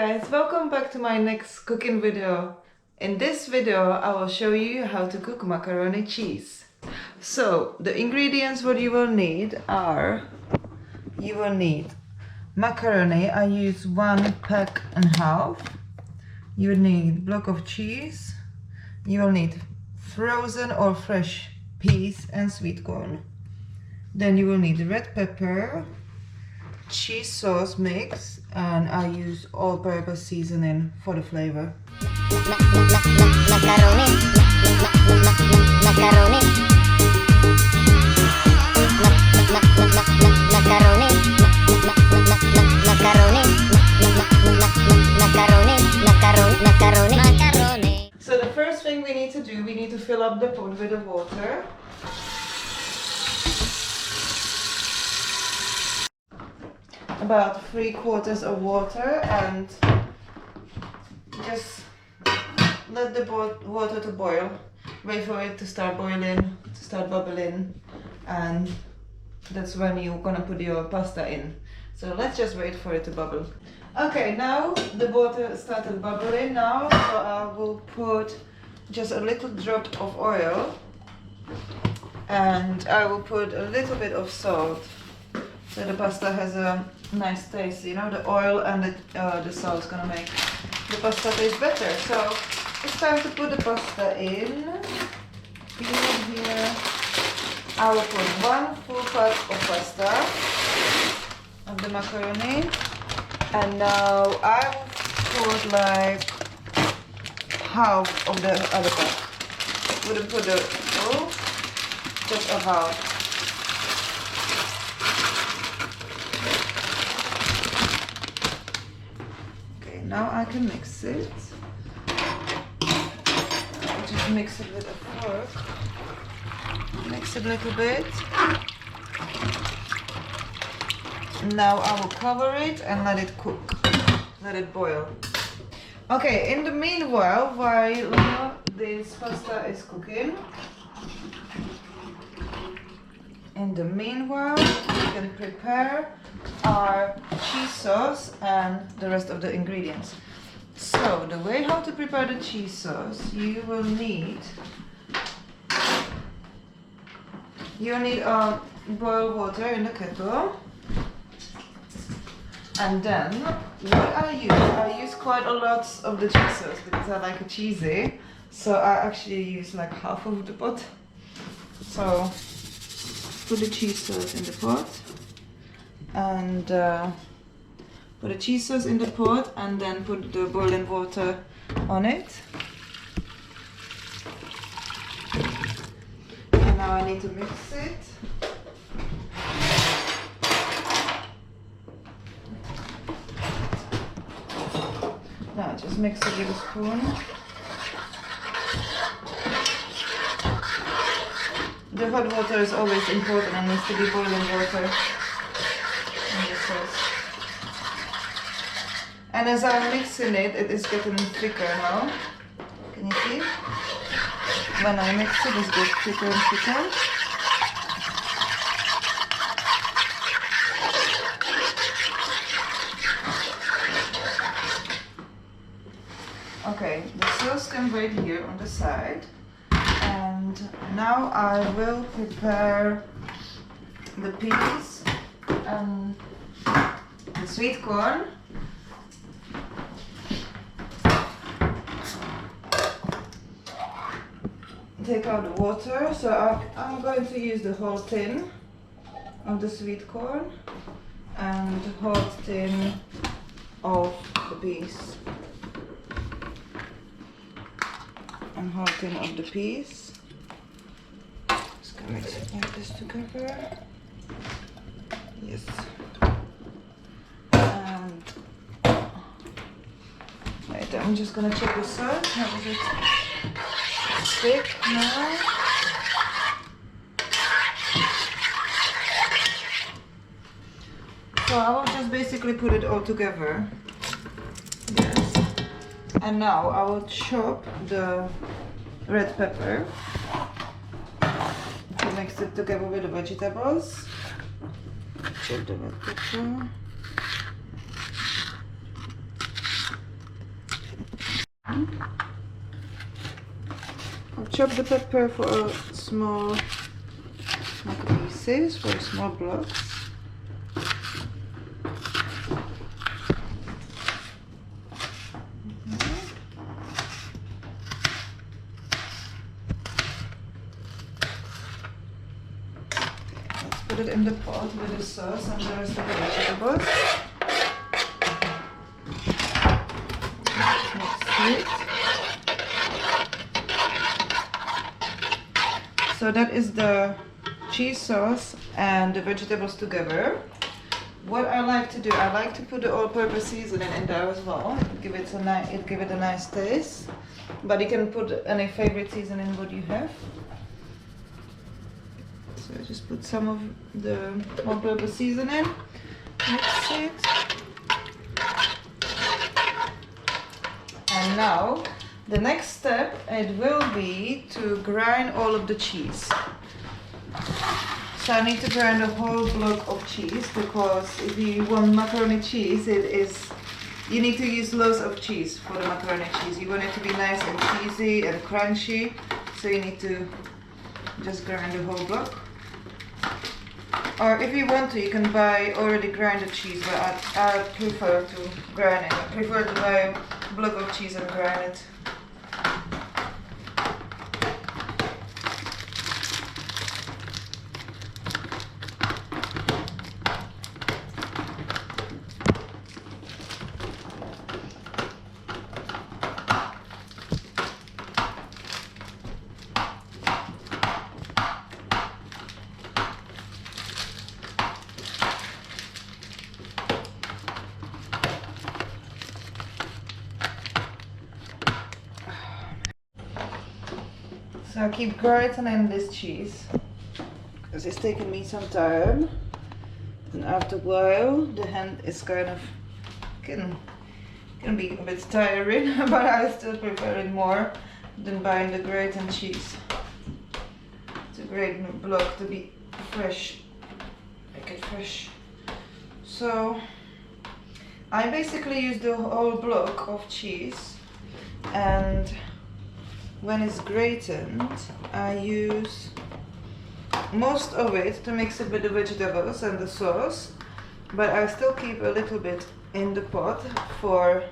guys, welcome back to my next cooking video. In this video I will show you how to cook macaroni cheese. So the ingredients what you will need are, you will need macaroni. I use 1.5 packs. You will need block of cheese. You will need frozen or fresh peas and sweet corn. Then you will need red pepper, cheese sauce mix, and I use all-purpose seasoning for the flavor. Macaroni, macaroni, macaroni, macaroni, macaroni. So the first thing we need to do, we need to fill up the pot with the water. About 3/4 of water, and just let the water to boil. Wait for it to start boiling, to start bubbling, and that's when you're gonna put your pasta in. So let's just wait for it to bubble. Okay, now the water started bubbling now, so I will put just a little drop of oil, and I will put a little bit of salt, so the pasta has a nice taste. You know, the oil and the salt is gonna make the pasta taste better. So it's time to put the pasta in. Here I will put 1 full pack of pasta of the macaroni, and now I will put like half of the other pack. Wouldn't put the full, just a half. Now I can mix it. I'll just mix it with a fork. Mix it a little bit. Now I will cover it and let it cook. Let it boil. Okay, in the meanwhile, while this pasta is cooking, we can prepare our cheese sauce and the rest of the ingredients. So the way how to prepare the cheese sauce, you will need boiled water in the kettle, and then what I use quite a lot of the cheese sauce because I like it cheesy, so I actually use like half of the pot. So put the cheese sauce in the pot, and put the cheese sauce in the pot, and then put the boiling water on it. And now I need to mix it. Now just mix it with a spoon. The hot water is always important and needs to be boiling water in the sauce. And as I'm mixing it, it is getting thicker now. Can you see? When I mix it, it gets thicker and thicker. Okay, the sauce can wait here on the side. And now I will prepare the peas and the sweet corn. Take out the water, so I'm going to use the whole tin of the sweet corn and the whole tin of the peas. And whole tin of the peas. Just gonna mix it like this together. Yes. And wait, I'm just gonna check the salt. How is it thick now? So I will just basically put it all together. Yes. And now I will chop the red pepper to mix it together with the vegetables. Chop the red pepper. I'll chop the pepper for small pieces, for small blocks. Put it in the pot with the sauce and the rest of the vegetables. Mix it. So that is the cheese sauce and the vegetables together. What I like to do, I like to put the all-purpose seasoning in there as well. Give it a nice taste. But you can put any favorite seasoning what you have. So I just put some of the all-purpose seasoning, mix it. And now, the next step, it will be to grind all of the cheese. So I need to grind a whole block of cheese, because if you want macaroni cheese, you need to use loads of cheese for the macaroni cheese. You want it to be nice and cheesy and crunchy, so you need to just grind the whole block. Or if you want to, you can buy already grinded cheese, but I prefer to grind it. I prefer to buy a block of cheese and grind it. So I keep grinding this cheese because it's taking me some time, and after a while the hand is kind of can be a bit tiring, but I still prefer it more than buying the grated cheese. It's a great block to be fresh, make it fresh. So I basically use the whole block of cheese, and when it's grated, I use most of it to mix it with the vegetables and the sauce, but I still keep a little bit in the pot for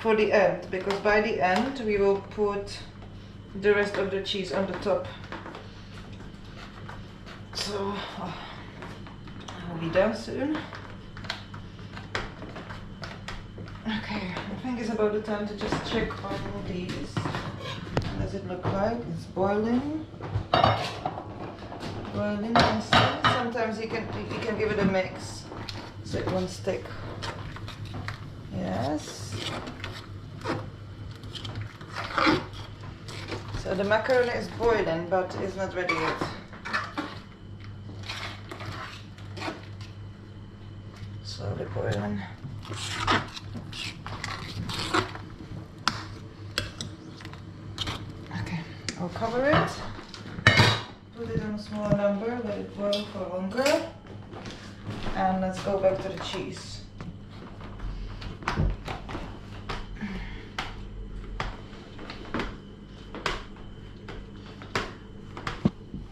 the end, because by the end we will put the rest of the cheese on the top. So I'll be done soon. Okay, I think it's about the time to just check on these. Does it look like it's boiling? Boiling nicely. Sometimes you can give it a mix so it won't stick. Yes. So the macaroni is boiling, but it's not ready yet. Slowly boiling. I'll cover it, put it on a smaller number, let it boil for longer, and let's go back to the cheese.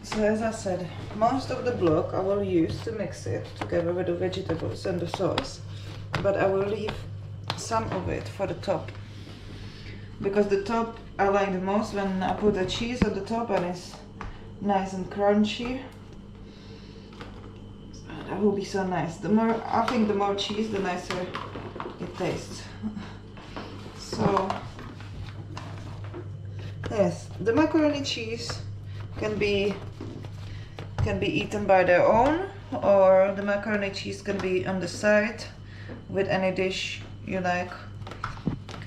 So as I said, most of the block I will use to mix it together with the vegetables and the sauce, but I will leave some of it for the top, because the top I like the most when I put the cheese on the top and it's nice and crunchy. That will be so nice. I think the more cheese, the nicer it tastes. So yes, the macaroni cheese can be eaten by their own, or the macaroni cheese can be on the side with any dish you like.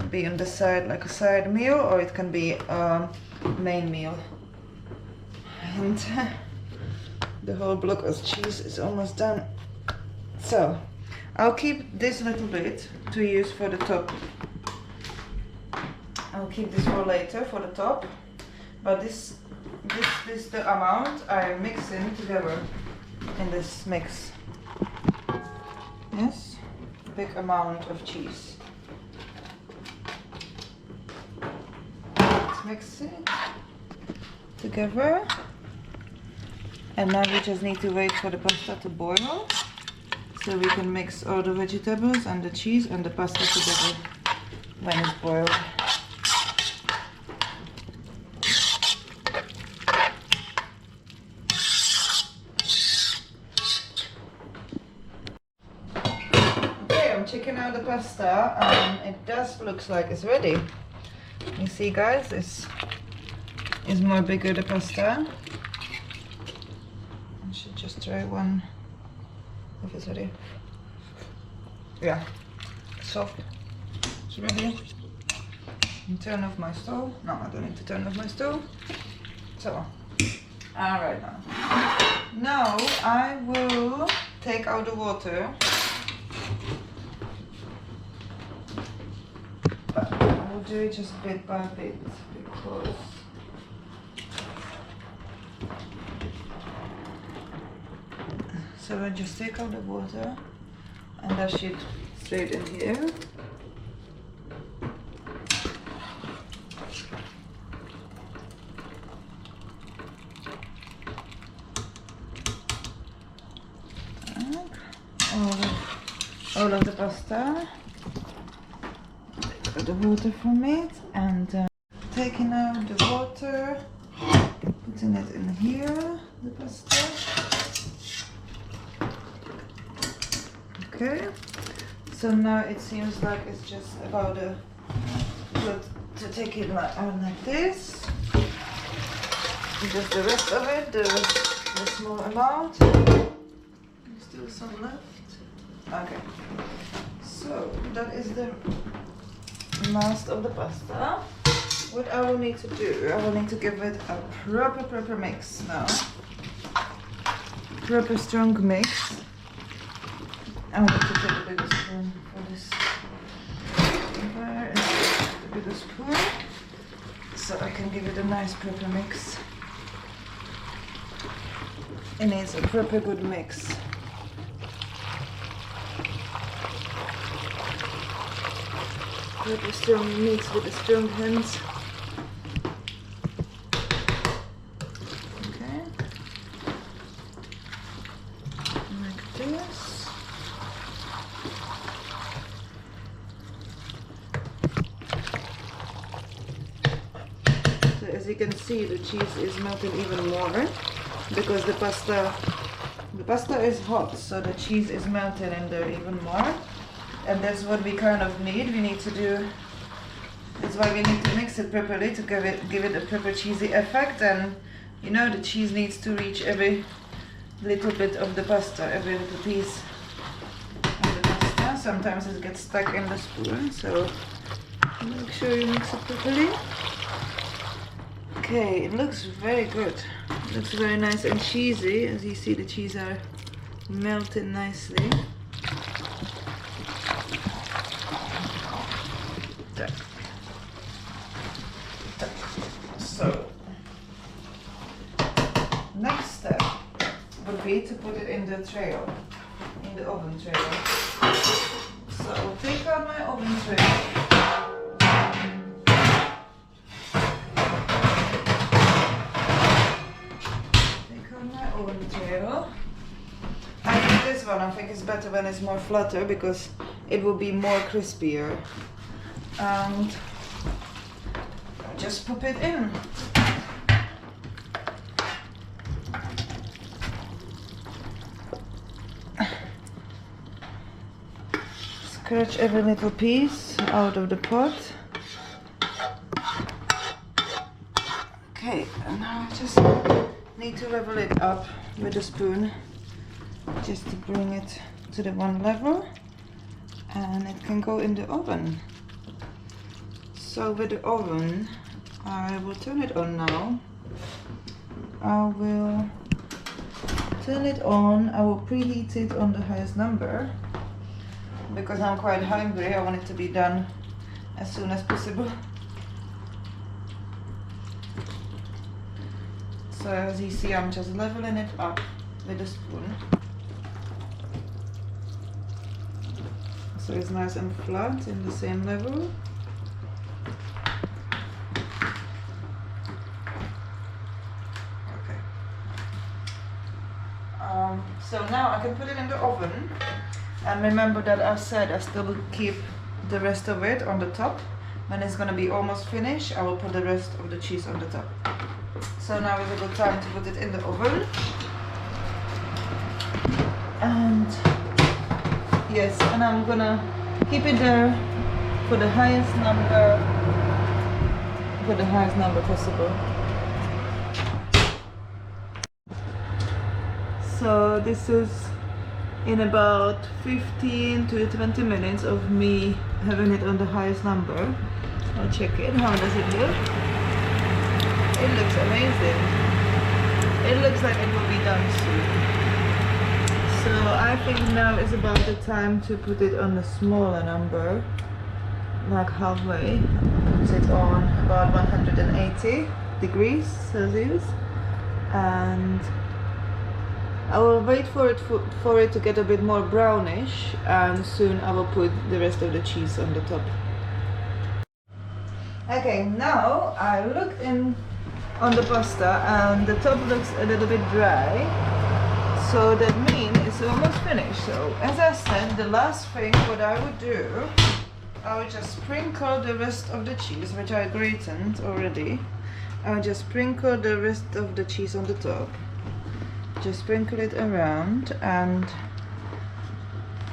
Be on the side like a side meal, or it can be a main meal. And the whole block of cheese is almost done. So I'll keep this little bit to use for the top. I'll keep this for later for the top, but this is the amount I'm mixing together in this mix. Yes, big amount of cheese. mix it together. And now we just need to wait for the pasta to boil. So we can mix all the vegetables and the cheese and the pasta together when it's boiled. Okay, I'm checking out the pasta and it does looks like it's ready. You see guys, this is more bigger the pasta. I should just try one if it's ready. Yeah, soft. It's ready. Turn off my stove. No, I don't need to turn off my stove. So, alright now. Now I will take out the water. But I will do it just bit by bit because so I just take out the water and dash it straight in here. All of the pasta. Take out the water from it and taking out the water, putting it in here, the pasta. Okay, so now it seems like it's just about to take it like this. Just the rest of it, the small amount. There's still some left. Okay, so that is the last of the pasta. What I will need to do, I will need to give it a proper mix now. Proper strong mix. I need to take a bigger spoon for this. Where is the bigger spoon? So I can give it a nice proper mix. It needs a proper good mix. Proper strong mix with the strong hands. Okay. Like this. So as you can see, the cheese is melting even more because the pasta is hot, so the cheese is melting in there even more. And that's what we kind of need. We need to do. That's why we need to mix it properly to give it a proper cheesy effect. And you know, the cheese needs to reach every little bit of the pasta, every little piece of the pasta. Sometimes it gets stuck in the spoon, so make sure you mix it properly. Okay, it looks very good. It looks very nice and cheesy. As you see, the cheese are melting nicely. So, next step would be to put it in the tray, in the oven tray. So I'll take out my oven tray. Take out my oven tray. I think this one, I think it's better when it's more flatter because it will be more crispier. And just pop it in. Scratch every little piece out of the pot. Okay, and now I just need to level it up with a spoon just to bring it to the one level, and it can go in the oven. So with the oven, I will turn it on now. I will turn it on. I will preheat it on the highest number because I'm quite hungry. I want it to be done as soon as possible. So as you see, I'm just leveling it up with a spoon. So it's nice and flat in the same level. So now I can put it in the oven. And remember that I said I still keep the rest of it on the top. When it's gonna be almost finished, I will put the rest of the cheese on the top. So now is a good time to put it in the oven. And yes, and I'm gonna keep it there for the highest number possible. So this is in about 15 to 20 minutes of me having it on the highest number. I'll check it. How does it look? It looks amazing. It looks like it will be done soon. So I think now is about the time to put it on a smaller number, like halfway. Put it on about 180 degrees Celsius, and I will wait for it to get a bit more brownish, and soon I will put the rest of the cheese on the top. Okay, now I looked in on the pasta and the top looks a little bit dry, so that means it's almost finished. So as I said, the last thing what I would do, I would just sprinkle the rest of the cheese, which I grated already. I would just sprinkle the rest of the cheese on the top. Just sprinkle it around, and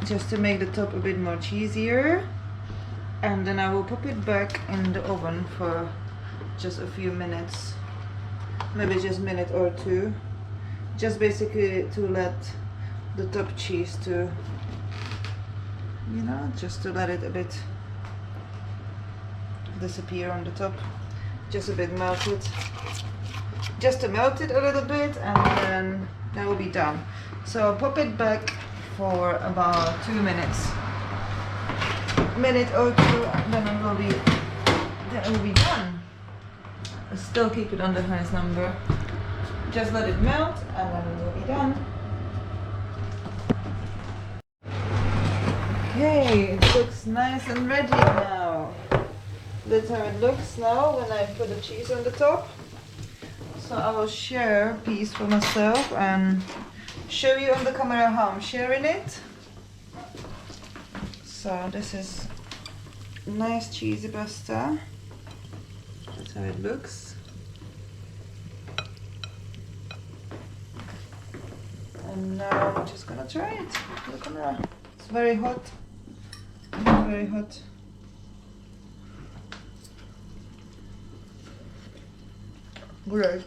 just to make the top a bit more cheesier. And then I will pop it back in the oven for just a few minutes, maybe just a minute or two, just basically to let the top cheese to, you know, just to let it a bit disappear on the top, just a bit melted, just to melt it a little bit, and then that will be done. So I'll pop it back for about 2 minutes, minute or two, and then it will be done. Still keep it on the highest number. Just let it melt, and then it will be done. Okay, it looks nice and ready now. That's how it looks now when I put the cheese on the top. So I will share a piece for myself and show you on the camera how I'm sharing it. So this is nice cheesy pasta. That's how it looks. And now I'm just gonna try it on the camera. It's very hot. Very hot. Great.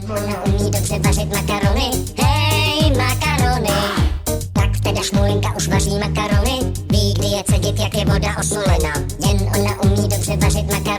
Ona umí dobře vařit makarony, hej makarony. Tak teda Šmulinka už vaří makarony, ví, kdy je cedit, jak je voda osolená. Jen ona umí dobře vařit makarony.